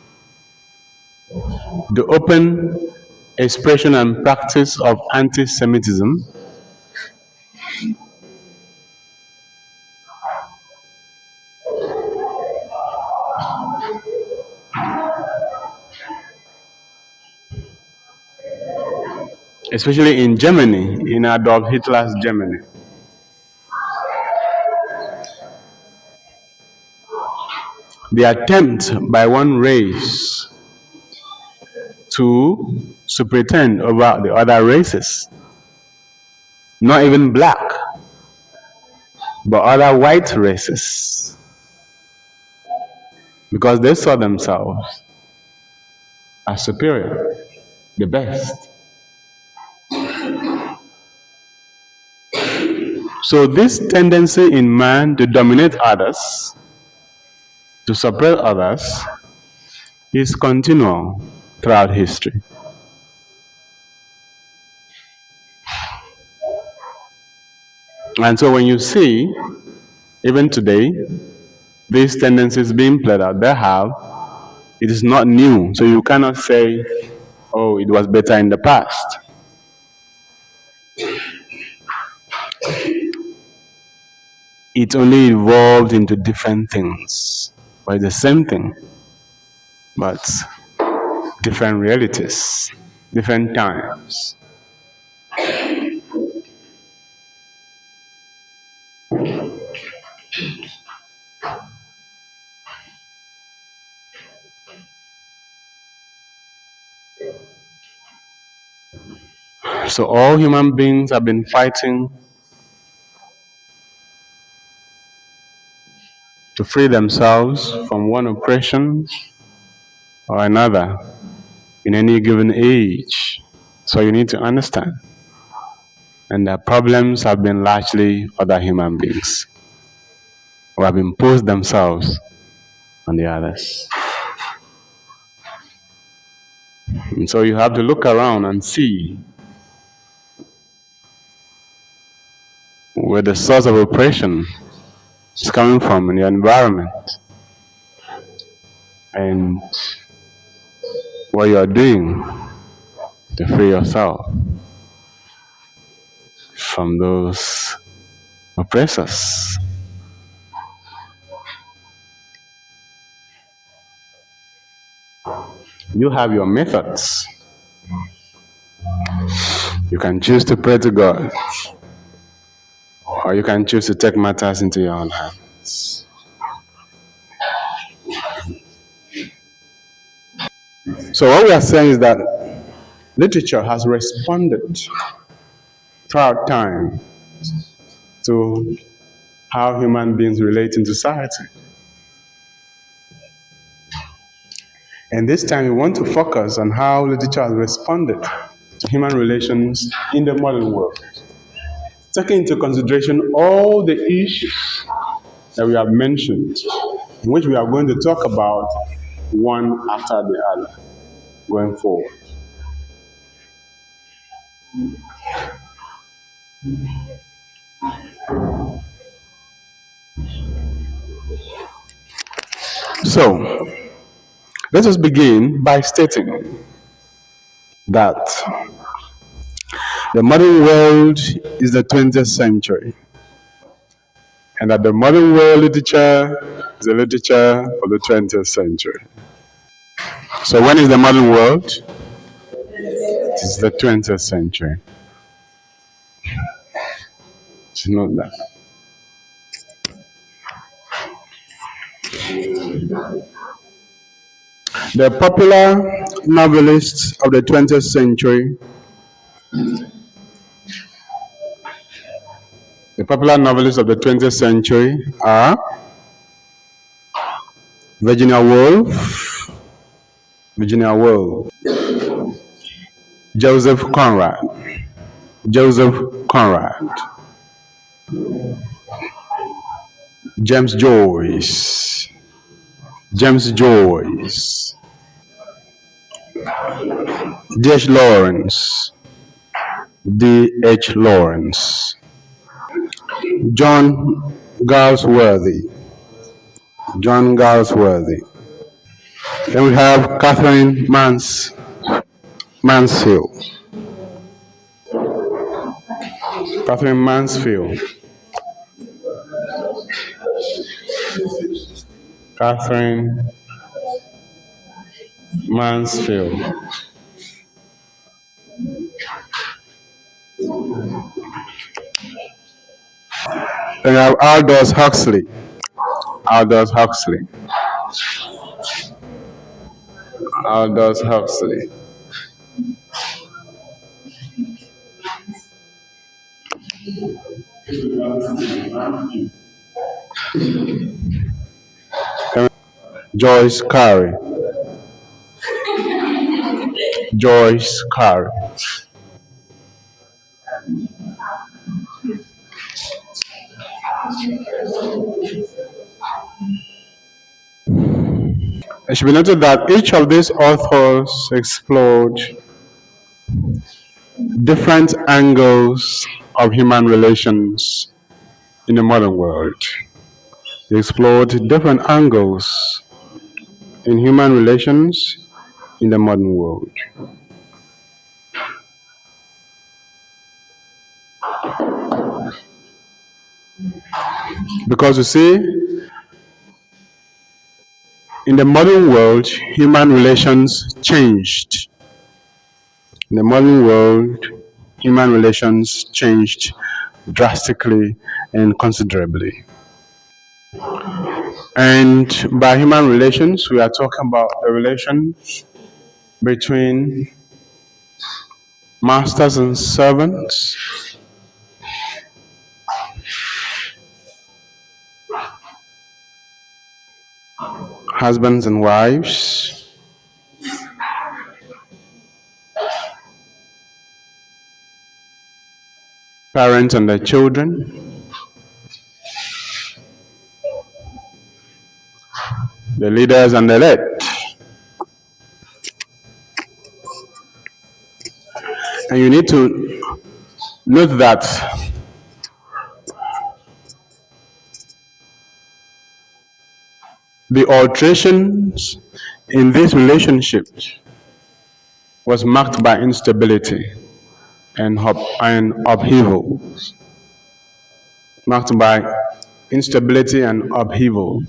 the open expression and practice of anti-Semitism, especially in Germany, in Adolf Hitler's Germany. The attempt by one race to pretend over the other races. not even black, but other white races, because they saw themselves as superior, the best. So this tendency in man to dominate others, to suppress others, is continual throughout history. And so when you see, even today, these tendencies being played out, it is not new. So you cannot say, oh, it was better in the past. It only evolved into different things. But it's the same thing, but different realities, different times. So all human beings have been fighting to free themselves from one oppression or another in any given age. So you need to understand. And the problems have been largely other human beings who have imposed themselves on the others. And so you have to look around and see where the source of oppression is coming from in your environment and what you are doing to free yourself from those oppressors. You have your methods. You can choose to pray to God, or you can choose to take matters into your own hands. So what we are saying is that literature has responded throughout time to how human beings relate in society. And this time we want to focus on how literature has responded to human relations in the modern world, taking into consideration all the issues that we have mentioned, in which we are going to talk about one after the other going forward. So, let us begin by stating that the modern world is the 20th century, and that the modern world literature is the literature of the 20th century. So when is the modern world? It is the 20th century. To note that. The popular novelists of the 20th century are Virginia Woolf, Joseph Conrad, James Joyce, D.H. Lawrence, John Galsworthy. Then we have Catherine Mansfield. Then we have Aldous Huxley. Joyce Carey. Joyce Carey. It should be noted that each of these authors explored different angles of human relations in the modern world. They explored different angles in human relations in the modern world. Because you see, in the modern world, human relations changed. In the modern world, human relations changed drastically and considerably. And by human relations, we are talking about the relation between masters and servants, husbands and wives, parents and their children, the leaders and the led. And you need to note that the alterations in these relationships was marked by instability and upheaval. Marked by instability and upheaval.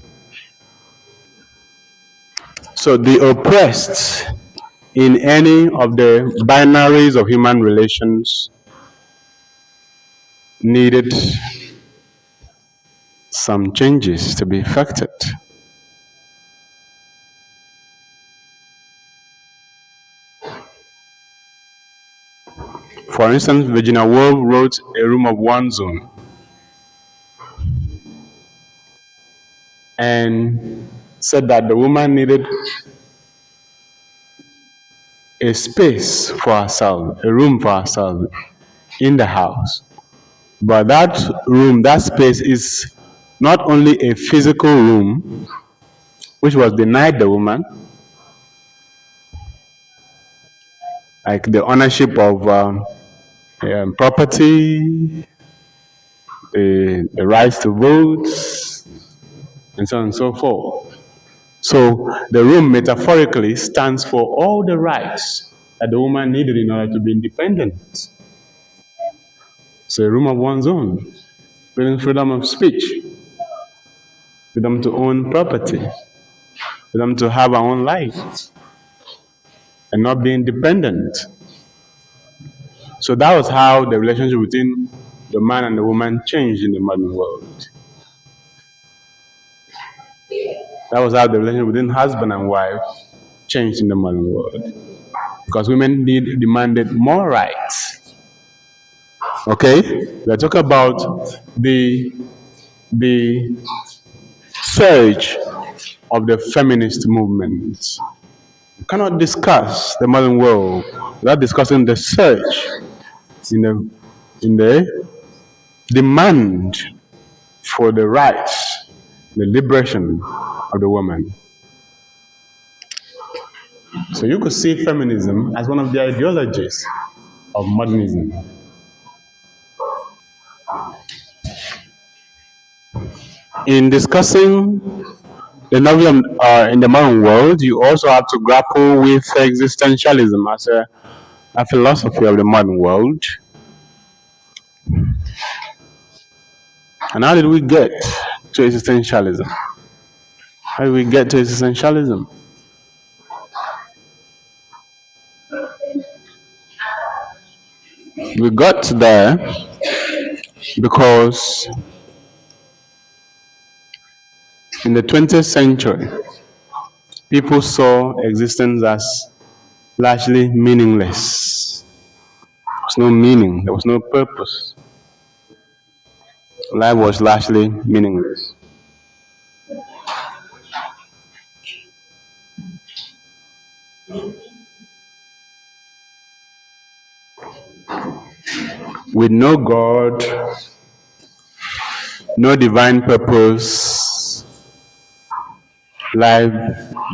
So the oppressed in any of the binaries of human relations needed some changes to be effected. For instance, Virginia Woolf wrote A Room of One's Own and said that the woman needed a space for herself, a room for herself in the house. But that room, that space is not only a physical room, which was denied the woman, like the ownership of property, the rights to vote, and so on and so forth. So the room metaphorically stands for all the rights that the woman needed in order to be independent. So a room of one's own, freedom of speech, freedom to own property, freedom to have our own life, and not be independent. So that was how the relationship between the man and the woman changed in the modern world. That was how the relationship between husband and wife changed in the modern world. Because women demanded more rights. Okay? We're talking about the surge of the feminist movement. You cannot discuss the modern world without discussing the surge in the demand for the rights, the liberation of the woman. So you could see feminism as one of the ideologies of modernism. In discussing the novel in the modern world, you also have to grapple with existentialism as a philosophy of the modern world. And how did we get to existentialism? How did we get to existentialism? We got there because in the 20th century, people saw existence as largely meaningless. There was no meaning, there was no purpose. life was largely meaningless. With no God, no divine purpose, life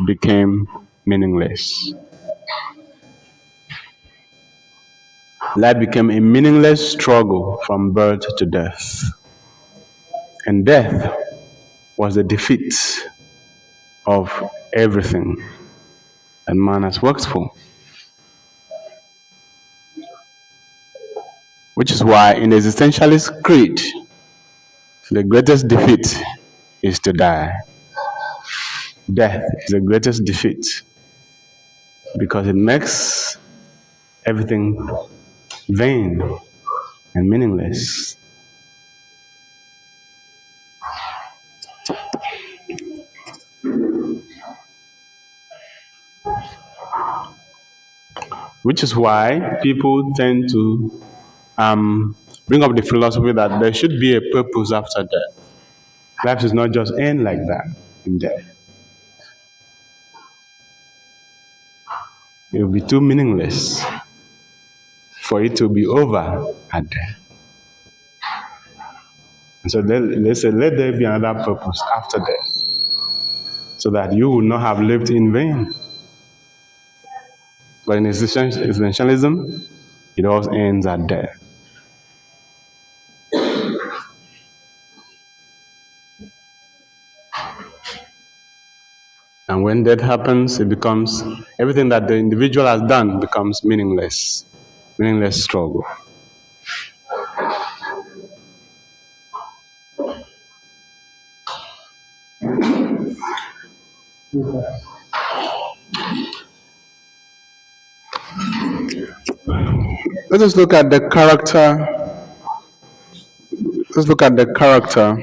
became meaningless. Life became a meaningless struggle from birth to death. And death was the defeat of everything that man has worked for. Which is why in the existentialist creed, the greatest defeat is to die. Death is the greatest defeat because it makes everything vain and meaningless. Which is why people tend to bring up the philosophy that there should be a purpose after death. Life does not just end like that in death. It will be too meaningless for it to be over at death. And so let's say, let there be another purpose after death, so that you will not have lived in vain. But in existentialism, it all ends at death. And when death happens, it becomes everything that the individual has done becomes meaningless struggle. Let us look at the character. Let's look at the character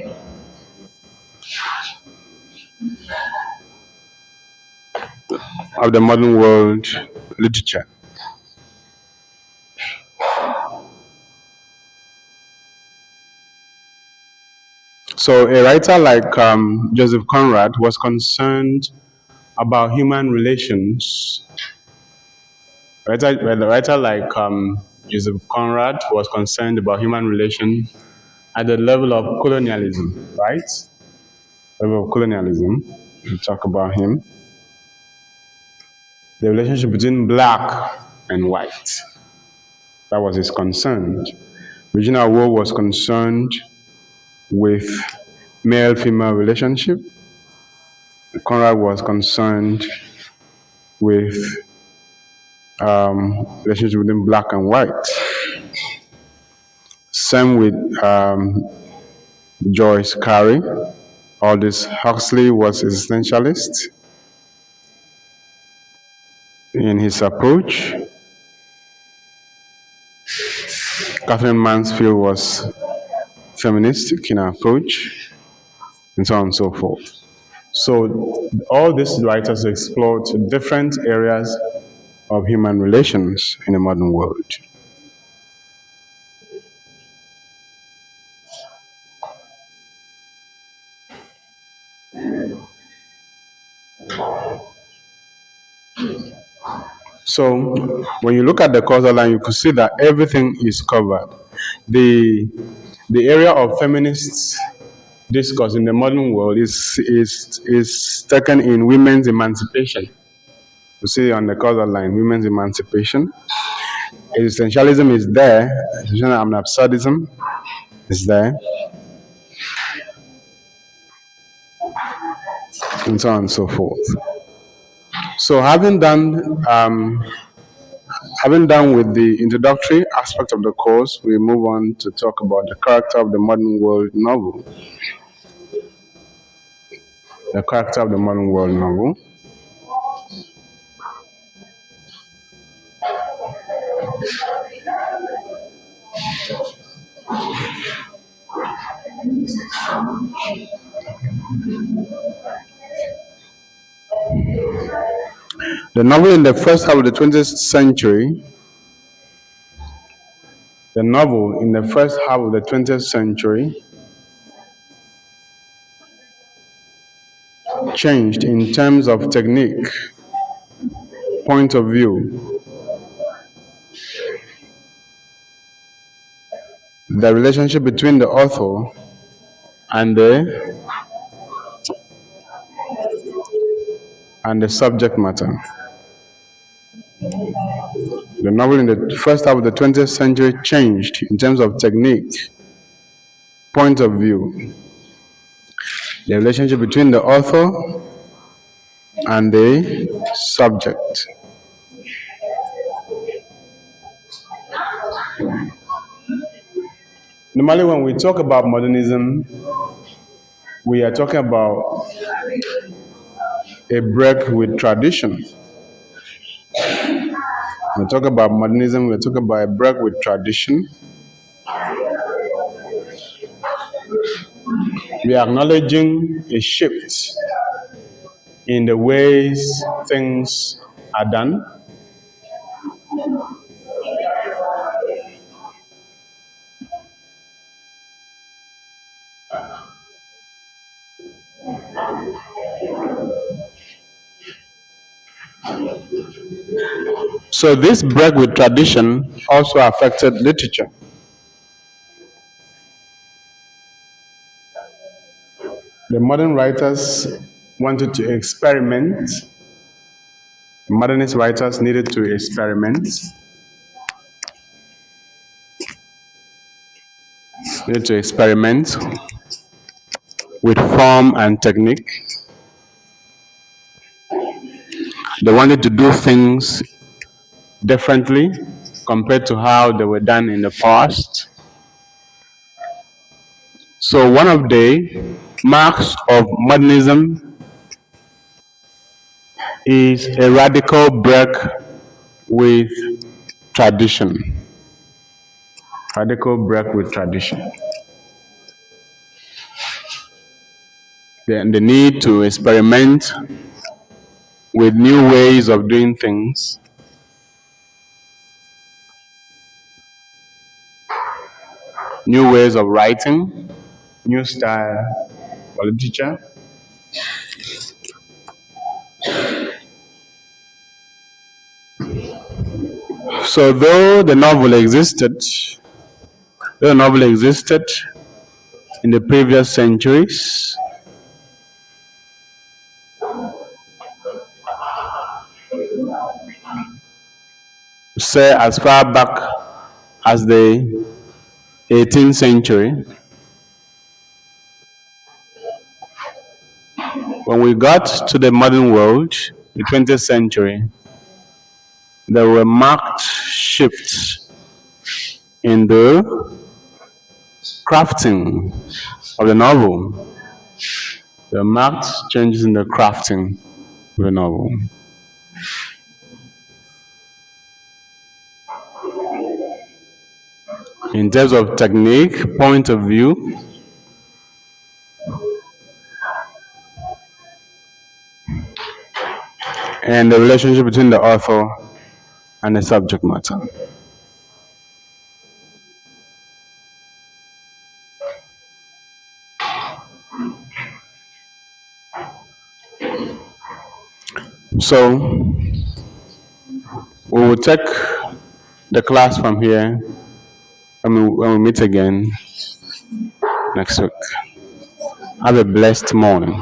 of the modern world literature. So a writer like Joseph Conrad was concerned about human relations. A writer like Joseph Conrad was concerned about human relations at the level of colonialism, right? Level of colonialism. We talk about him. The relationship between black and white. That was his concern. Virginia Woolf was concerned with male-female relationship. Conrad was concerned with relationship between black and white. Same with Joyce Carey. Aldous Huxley was existentialist in his approach. Catherine Mansfield was feministic in her approach, and so on and so forth. So all these writers explored different areas of human relations in the modern world. So when you look at the causal line, you could see that everything is covered. The area of feminist discourse in the modern world is taken in women's emancipation. You see on the causal line, women's emancipation. Existentialism is there. Existential and absurdism is there, and so on and so forth. So having done with the introductory aspect of the course, we move on to talk about the character of the modern world novel. The character of the modern world novel. The novel in the first half of the 20th century, the novel in the first half of the 20th century changed in terms of technique, point of view, the relationship between the author and the subject matter. The novel in the first half of the 20th century changed in terms of technique, point of view, the relationship between the author and the subject. Normally, when we talk about modernism, we are talking about a break with tradition. When we talk about modernism, we're talking about a break with tradition. We are acknowledging a shift in the ways things are done. So this break with tradition also affected literature. The modern writers wanted to experiment. Modernist writers needed to experiment. Needed to experiment with form and technique. They wanted to do things differently compared to how they were done in the past. So one of the marks of modernism is a radical break with tradition. Radical break with tradition. The need to experiment with new ways of doing things, new ways of writing, new style for literature. So though the novel existed in the previous centuries, say as far back as the 18th century, when we got to the modern world, the 20th century, there were marked shifts in the crafting of the novel. There were marked changes in the crafting of the novel. In terms of technique, point of view, and the relationship between the author and the subject matter. So we will take the class from here when we meet again next week. Have a blessed morning.